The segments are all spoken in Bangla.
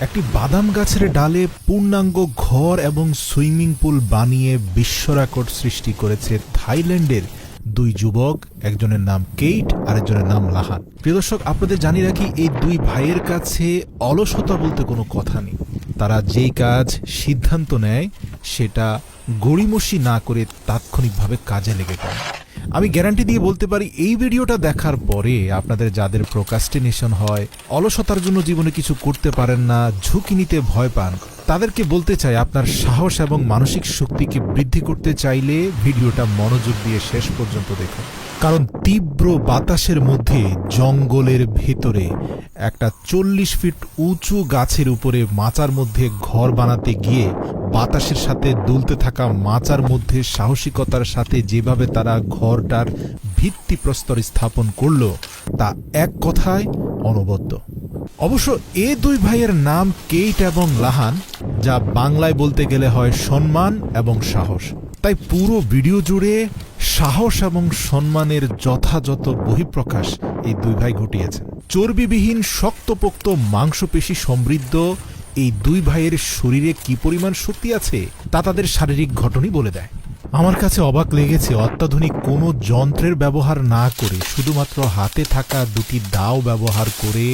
একটি বাদাম গাছের ডালে পূর্ণাঙ্গ ঘর এবং সুইমিং পুল বানিয়ে বিশ্বরেকর্ড সৃষ্টি করেছে থাইল্যান্ডের দুই যুবক, একজনের নাম কেইট আর একজনের নাম লাহান। প্রিয় দর্শক, আপনাদের জানিয়ে রাখি, এই দুই ভাইয়ের কাছে অলসতা বলতে কোনো কথা নেই। তারা যেই কাজ সিদ্ধান্ত নেয় সেটা গড়িমসি না করে তাৎক্ষণিকভাবে কাজে লেগে পড়ে। আমি গ্যারান্টি দিয়ে বলতে পারি, এই ভিডিওটা দেখার পরে আপনাদের যাদের প্রোক্রাস্টিনেশন হয়, অলসতার জন্য জীবনে কিছু করতে পারেন না, ঝুঁকি নিতে ভয় পান, তাদেরকে বলতে চাই, আপনার সাহস এবং মানসিক শক্তিকে বৃদ্ধি করতে চাইলে ভিডিওটা মনোযোগ দিয়ে শেষ পর্যন্ত দেখুন। কারণ তীব্র বাতাসের মধ্যে জঙ্গলের ভেতরে একটা 40 ফিট উঁচু গাছের উপরে মাচার মধ্যে ঘর বানাতে গিয়ে বাতাসের সাথে দুলতে থাকা মাচার মধ্যে সাহসিকতার সাথে যেভাবে তারা ঘরটার ভিত্তিপ্রস্তর স্থাপন করল, তা এক কথায় অনবদ্য। অবশ্য এ দুই ভাইয়ের নাম কেইট এবং লাহান, যা বাংলায় বলতে গেলে হয় সম্মান এবং সাহস। তাই পুরো ভিডিও জুড়ে সাহস এবং সম্মানের যথাযথ বহিঃপ্রকাশ এই দুই ভাই ঘটিয়েছেন। চর্বিবিহীন শক্তপোক্ত মাংসপেশি সমৃদ্ধ এই দুই ভাইয়ের শরীরে কি পরিমাণ শক্তি আছে তা তাদের শারীরিক গঠনই বলে দেয়। আমার কাছে অবাক লেগেছে, অত্যাধুনিক কোনো যন্ত্রের ব্যবহার না করে শুধুমাত্র হাতে থাকা দুটি দাও ব্যবহার করে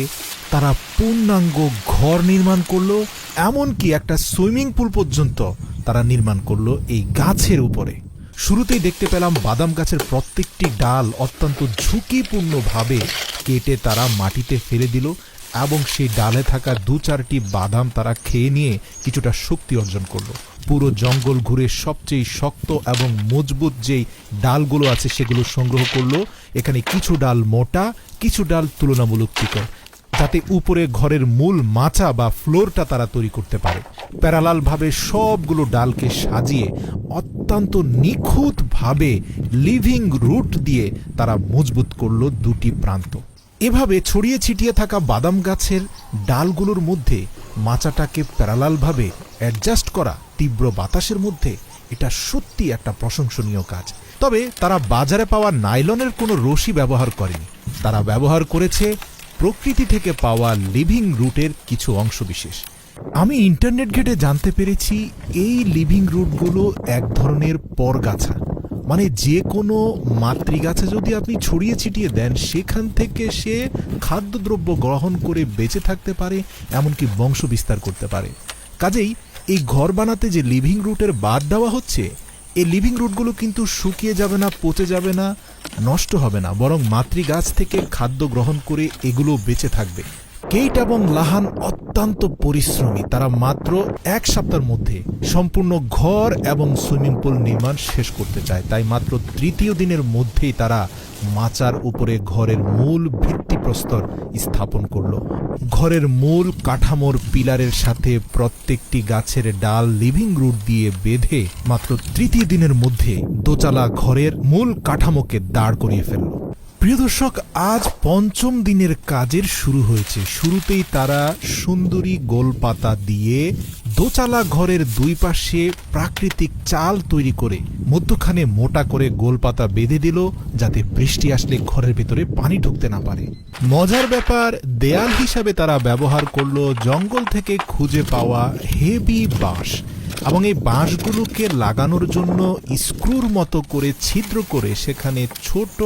তারা পূর্ণাঙ্গ ঘর নির্মাণ করলো, এমনকি একটা সুইমিং পুল পর্যন্ত তারা নির্মাণ করলো এই গাছের উপরে। শুরুতেই দেখতে পেলাম বাদাম গাছের প্রত্যেকটি ডাল অত্যন্ত ঝুঁকিপূর্ণভাবে কেটে তারা মাটিতে ফেলে দিল এবং সেই ডালে থাকা 2-4টি বাদাম তারা খেয়ে নিয়ে কিছুটা শক্তি অর্জন করলো। পুরো জঙ্গল ঘুরে সবচেয়ে শক্ত এবং মজবুত যেই ডালগুলো আছে সেগুলো সংগ্রহ করলো। এখানে কিছু ডাল মোটা, কিছু ডাল তুলনামূলক চিকন, যাতে উপরে ঘরের মূল মাচা বা ফ্লোরটা তারা তৈরি করতে পারে। প্যারালালভাবে সবগুলো ডালকে সাজিয়ে অত্যন্ত নিখুঁতভাবে লিভিং রুট দিয়ে তারা মজবুত করলো দুটি প্রান্ত। এভাবে ছড়িয়ে ছিটিয়ে থাকা বাদাম গাছের ডালগুলোর মধ্যে মাচাটাকে প্যারালালভাবে অ্যাডজাস্ট করা তীব্র বাতাসের মধ্যে, এটা সত্যি একটা প্রশংসনীয় কাজ। তবে তারা বাজারে পাওয়া নাইলনের কোনো রশি ব্যবহার করেনি, তারা ব্যবহার করেছে প্রকৃতি থেকে পাওয়া লিভিং রুটের কিছু অংশবিশেষ। আমি ইন্টারনেট ঘেটে জানতে পেরেছি এই লিভিং রুটগুলো এক ধরনের পরগাছা, মানে যে কোনো মাতৃগাছে যদি আপনি ছড়িয়ে ছিটিয়ে দেন সেখান থেকে সে খাদ্যদ্রব্য গ্রহণ করে বেঁচে থাকতে পারে, এমনকি বংশ বিস্তার করতে পারে। কাজেই এই ঘর বানাতে যে লিভিং রুটের বাদ দেওয়া হচ্ছে, এই লিভিং রুটগুলো কিন্তু শুকিয়ে যাবে না, পচে যাবে না, নষ্ট হবে না, বরং মাতৃগাছ থেকে খাদ্য গ্রহণ করে এগুলো বেঁচে থাকবে। কেইট এবং লাহান অত্যন্ত পরিশ্রমী। তারা মাত্র 1 সপ্তাহের মধ্যে সম্পূর্ণ ঘর এবং সুইমিং পুল নির্মাণ শেষ করতে চায়। তাই মাত্র 3য় দিনের মধ্যেই তারা মাচার উপরে ঘরের মূল ভিত্তিপ্রস্তর স্থাপন করল। ঘরের মূল কাঠামোর পিলারের সাথে প্রত্যেকটি গাছের ডাল লিভিং রুট দিয়ে বেঁধে মাত্র 3য় দিনের মধ্যে দোচালা ঘরের মূল কাঠামোকে দাঁড় করিয়ে ফেলল। প্রিয় দর্শক, আজ 5ম দিনের কাজের শুরু হয়েছে। শুরুতেই তারা সুন্দরী গোলপাতা দিয়ে দোচালা ঘরের দুই পাশে প্রাকৃতিক চাল তৈরি করে মধ্যখানে মোটা করে গোলপাতা বেঁধে দিল, যাতে বৃষ্টি আসলে ঘরের ভেতরে পানি ঢুকতে না পারে। মজার ব্যাপার, দেয়াল হিসাবে তারা ব্যবহার করলো জঙ্গল থেকে খুঁজে পাওয়া হেভি বাঁশ, এবং এই বাঁশগুলোকে লাগানোর জন্য স্ক্রুর মতো করে ছিদ্র করে সেখানে ছোট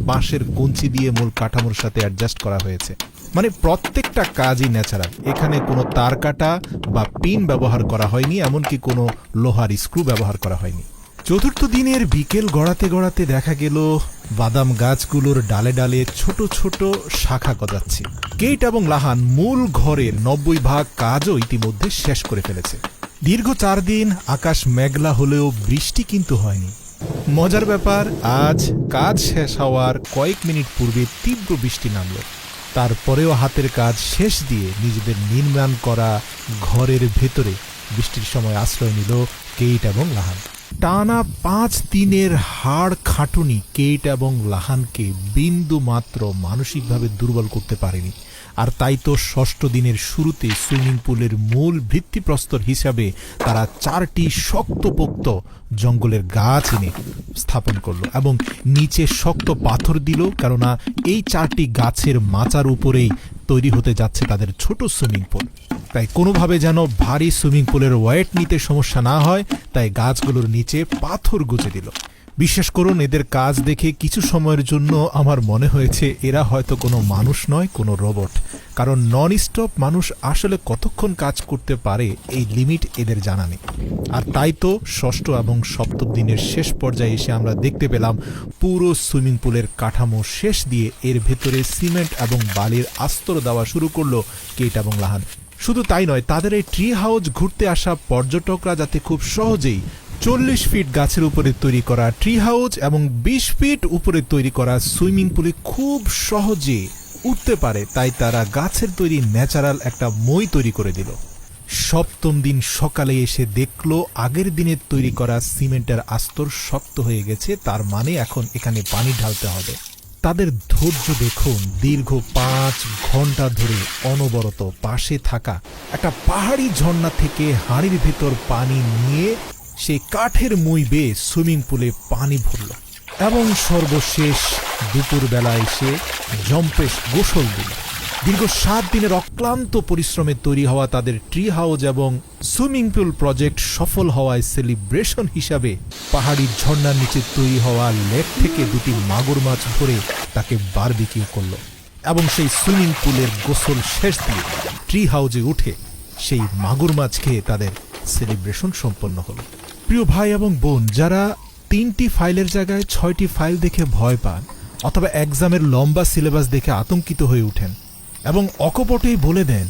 বাঁশের কঞ্চি দিয়ে মূল কাঠামোর সাথে অ্যাডজাস্ট করা হয়েছে। মানে প্রত্যেকটা কাজই ন্যাচারাল, এখানে কোনো তার কাটা বা পিন ব্যবহার করা হয়নি, এমনকি কোনো লোহার স্ক্রু ব্যবহার করা হয়নি। 4র্থ দিনের বিকেল গড়াতে গড়াতে দেখা গেল বাদাম গাছগুলোর ডালে ডালে ছোট ছোট শাখা গজাচ্ছে। কেইট এবং লাহান মূল ঘরের 90% কাজও ইতিমধ্যে শেষ করে ফেলেছে। দীর্ঘ 4 দিন আকাশ মেঘলা হলেও বৃষ্টি কিন্তু হয়নি। মজার ব্যাপার, আজ কাজ শেষ হওয়ার কয়েক মিনিট পূর্বে তীব্র বৃষ্টি নামল। তারপরেও হাতের কাজ শেষ দিয়ে নিজেদের নির্মাণ করা ঘরের ভেতরে বৃষ্টির সময় আশ্রয় নিল কেইট এবং লাহান। টানা 5 দিনের হাড় খাটুনি কেইট এবং লাহানকে বিন্দু মাত্র মানসিকভাবে দুর্বল করতে পারেনি। আর তাই তো ষষ্ঠ দিনের শুরুতে সুইমিং পুলের মূল ভিত্তিপ্রস্তর হিসাবে তারা 4টি শক্তপোক্ত জঙ্গলের গাছ এনে স্থাপন করলো এবং নিচে শক্ত পাথর দিল, কেননা এই 4টি গাছের মাচার উপরেই তৈরি হতে যাচ্ছে তাদের ছোট সুইমিং পুল। তাই কোনোভাবে যেন ভারী সুইমিং পুলের ওয়েট নিতে সমস্যা না হয়, তাই গাছগুলোর নিচে পাথর গুঁজে দিল। বিশ্বাস করুন, এদের কাজ দেখে কিছু সময়ের জন্য আমার মনে হয়েছে এরা হয়তো কোনো মানুষ নয়, কোনো রোবট। কারণ নন স্টপ মানুষ আসলে কতক্ষণ কাজ করতে পারে এই লিমিট এদের জানা নেই। আর তাই তো ষষ্ঠ এবং সপ্তম দিনের শেষ পর্যায়ে এসে আমরা দেখতে পেলাম পুরো সুইমিং পুলের কাঠামো শেষ দিয়ে এর ভেতরে সিমেন্ট এবং বালির আস্তর দেওয়া শুরু করলো কেট এবং লাহান। শুধু তাই নয়, তাদের এই ট্রি হাউস ঘুরতে আসা পর্যটকরা যাতে খুব সহজেই 40 ফিট গাছের উপরে তৈরি করা ট্রি হাউস এবং 20 ফিট উপরে তৈরি করা সুইমিং পুলে খুব সহজে উঠতে পারে, তাই তারা গাছের তৈরি ন্যাচারাল একটা মই তৈরি করে দিল। সপ্তম দিন সকালে এসে দেখলো আগের দিনের তৈরি করা সিমেন্টের আস্তর শক্ত হয়ে গেছে, তার মানে এখন এখানে পানি ঢালতে হবে। তাদের ধৈর্য দেখুন, দীর্ঘ 5 ঘন্টা ধরে অনবরত পাশে থাকা একটা পাহাড়ি ঝর্ণা থেকে হাঁড়ির ভেতর পানি নিয়ে সেই কাঠের মই বেয়ে সুইমিং পুলে পানি ভরল এবং সর্বশেষ দুপুরবেলা এসে জম্পেশ গোসল দিল। দীর্ঘ 7 দিনের অক্লান্ত পরিশ্রমে তৈরি হওয়া তাদের ট্রি হাউস এবং সুইমিং পুল প্রজেক্ট সফল হওয়ায় সেলিব্রেশন হিসাবে পাহাড়ি ঝর্ণার নিচে তৈরি হওয়া লেক থেকে 2টি মাগুর মাছ ধরে তাকে বারবিকিউ করল এবং সেই সুইমিং পুলের গোসল শেষ দিয়ে ট্রি হাউসে উঠে সেই মাগুর মাছ খেয়ে তাদের সেলিব্রেশন সম্পন্ন হলো। প্রিয় ভাই এবং বোন, যারা 3টি ফাইলের জায়গায় 6টি ফাইল দেখে ভয় পান অথবা এক্সামের লম্বা সিলেবাস দেখে আতঙ্কিত হয়ে উঠেন এবং অকপটেই বলে দেন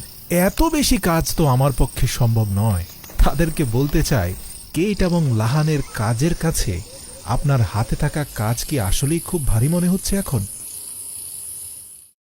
এত বেশি কাজ তো আমার পক্ষে সম্ভব নয়, তাদেরকে বলতে চাই, কেট এবং লাহানের কাজের কাছে আপনার হাতে থাকা কাজ কি আসলেই খুব ভারী মনে হচ্ছে এখন?